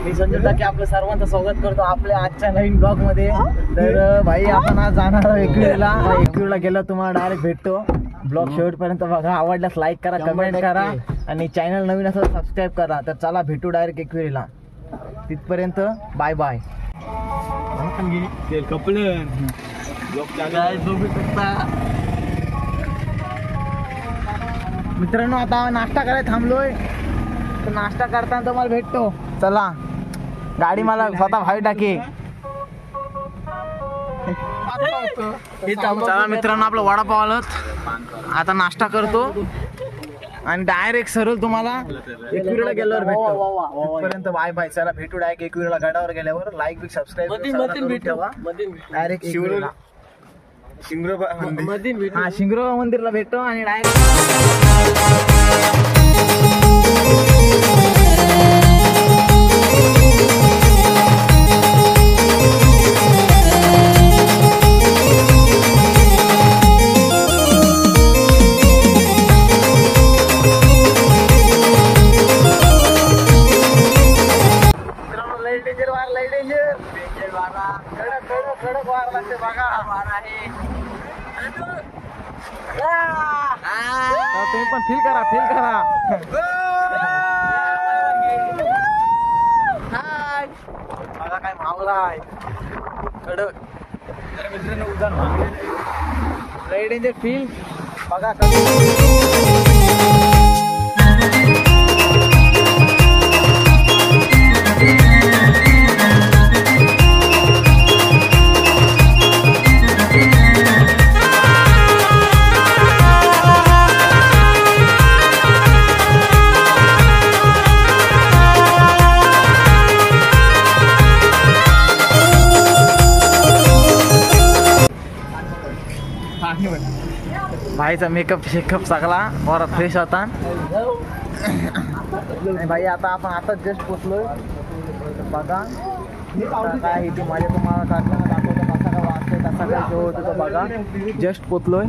मी संजय टाके आपलं सर्वांचं स्वागत करतो आपल्या आजच्या नवीन ब्लॉग मध्ये। तर भाई आपण आज जाणार आहोत एकविरा गेलो, तुम्हाला डायरेक्ट भेटतो। ब्लॉग शेवटपर्यंत बघा, आवडल्यास लाईक करा, कमेंट करा आणि चॅनल नवीन असेल सबस्क्राईब करा। तर चला भेटू डायरेक्ट एकविरीला, तिथपर्यंत बाय बाय। मित्रांनो आता नाश्ता करायला थांबलोय, तर नाश्ता करताना तुम्हाला भेटतो। चला, गाडी मला स्वतः भाई टाके। चला मित्रांनो, आपलं वडापाव आलं, आता नाश्ता करतो आणि डायरेक्ट सरळ तुम्हाला एकविरीला गेल्यावर भेटतो। तिथपर्यंत बाय बाय। चला भेटू डायरेक्ट एकविरीला, गडावर गेल्यावर लाईक बी सबस्क्राईब ठेवा। डायरेक्ट शिंगरोबा मंदिरला भेटतो आणि डायरेक्ट कडक वार लागते बघा। तुम्ही पण फील करा हाय बघा, काय मावला आहे कडक। मित्रांनो उदाहरण लय डेंजर फील बघा। भाईचा मेकअप शेकअप सगळा बरा फ्रेश होता। भाई आता जस्ट पोचलोय बघा। काय इथे माझ्या तुम्हाला दाखवतो कसा काय वाटतंय, कसा काय शो होतो बघा। जस्ट पोचलोय।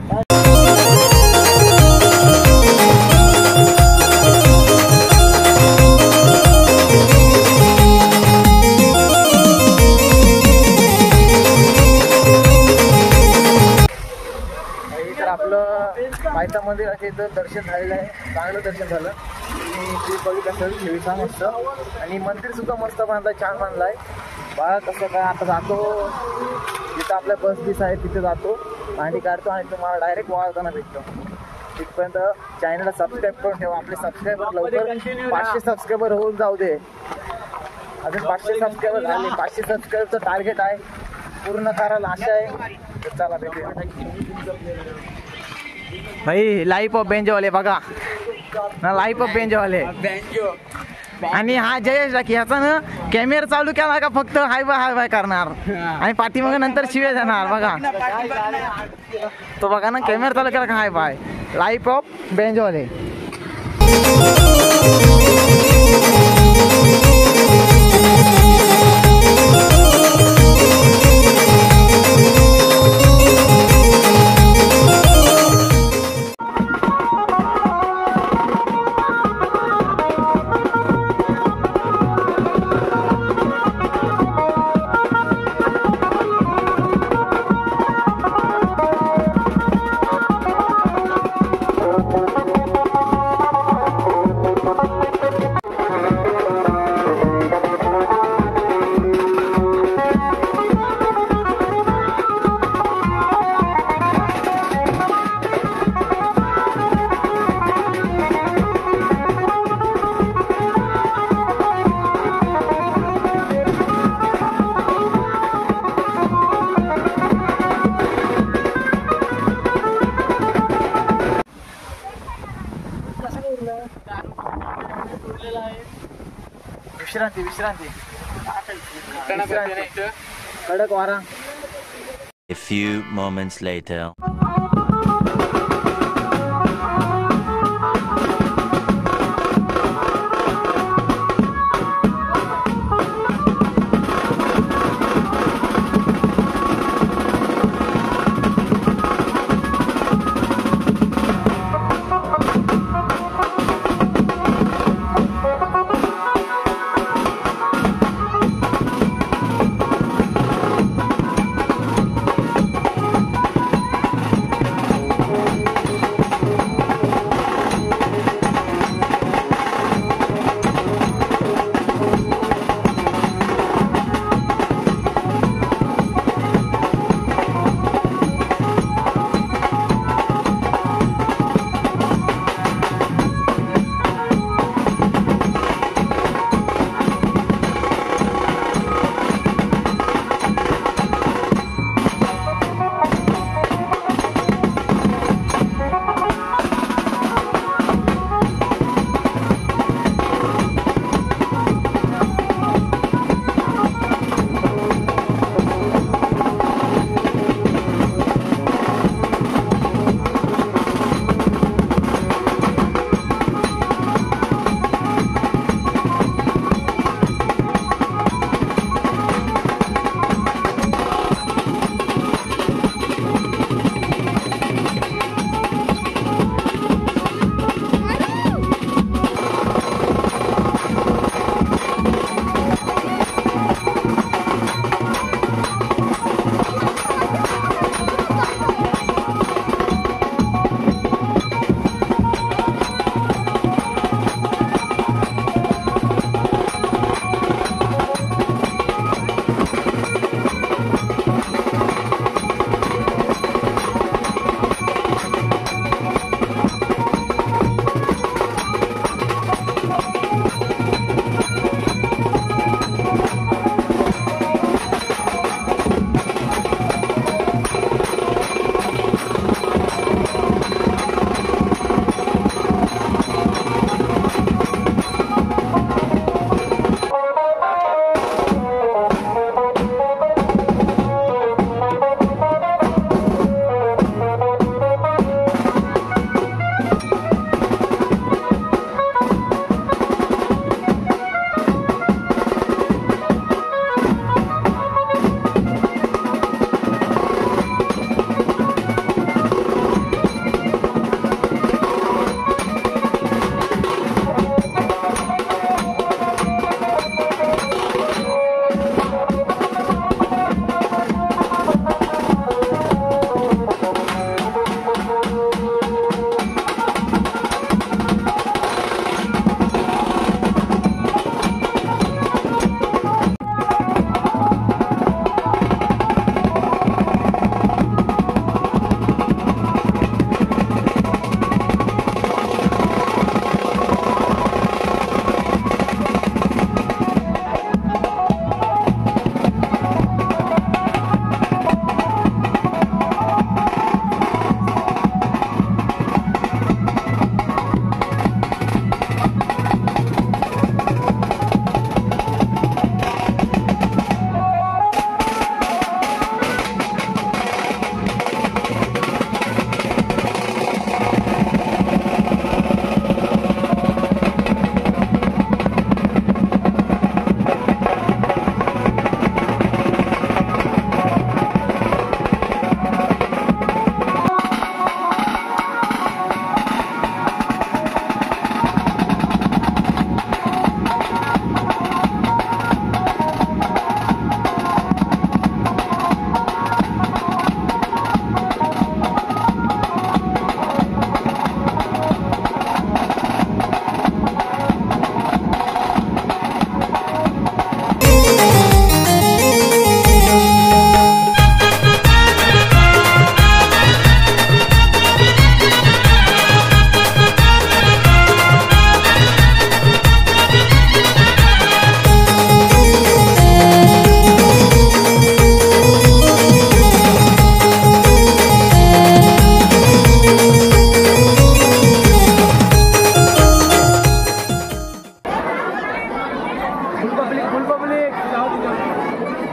पायथा मंदिराचे इथं दर्शन झालेलं आहे, चांगलं दर्शन झालं। तुम्ही बघितलं असेल 23 मस्त, आणि मंदिर सुद्धा मस्त बांधलाय, छान बांधलाय बघा। कसं काय आता जातो जिथं आपल्या बस बीस आहे तिथे जातो, भांडी काढतो आणि तुम्हाला डायरेक्ट वाळताना भेटतो। तिथपर्यंत चॅनलला सबस्क्राईब करून ठेवा। आपले सबस्क्रायबर लवकर 500 सबस्क्रायबर होऊन जाऊ दे। अजून 500 सबस्क्रायबर झाले, 500 सबस्क्रायबरचं टार्गेट आहे, पूर्ण करायला आशा आहे। तर चला भेटूया भाई। लाईफ ऑफ बेंजोवाले बघा ना, लाईफ ऑफ बेंजोवाले। आणि हा जयेश टाके, याचा ना कॅमेरा चालू केला का फक्त हाय बाय करणार आणि पाठीमाग नंतर शिव्या जाणार बघा। तो बघा ना, कॅमेरा चालू केला का हाय बाय। लाईफ ऑफ बेंजोवाले। विश्रांती कडक वारा। A few moments later.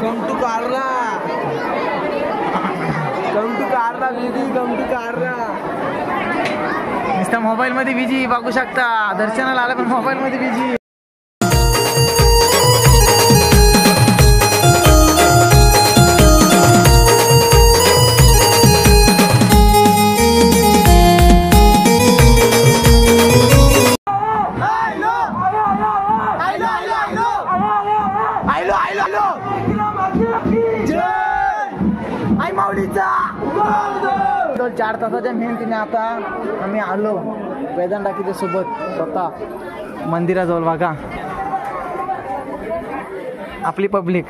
Come to Karla विधी कम टू कारला. नुसतं मोबाईल मध्ये बिजी बघू शकता. दर्शनाला आलं पण मोबाईल मध्ये बिजी. तो 4 तासाच्या मेहनतीने आता आम्ही आलो वेदांत टाकीच्या सोबत स्वतः मंदिराजवळ. बघा आपली पब्लिक.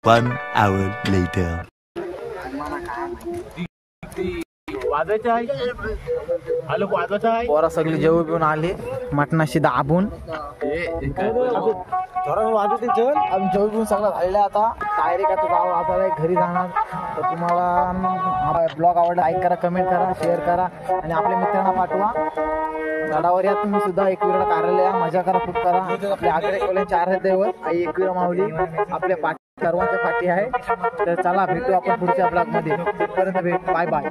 One hour later. पोरा सगळी जेवण पिऊन आली मटणाशी दाबून. आम्ही जेवण पिऊन सगळं झालेलं आहे. आता डायरेक्ट आता जावं आता घरी जाणार. तर तुम्हाला ब्लॉग आवडला लाईक करा, कमेंट करा, शेअर करा आणि आपल्या मित्रांना पाठवा. गडावर या तुम्ही सुद्धा एकविरा कार्यालय या, मजा करा, खूप करा. आपल्या आग्रे कोल्हे 4 आहेत दैवत. आई एकविरा माऊली आपल्या पाठी सर्वांच्या पाठी आहे. तर चला भेटू आपण पुढच्या ब्लॉग मध्ये. तिथपर्यंत भेट. Bye bye.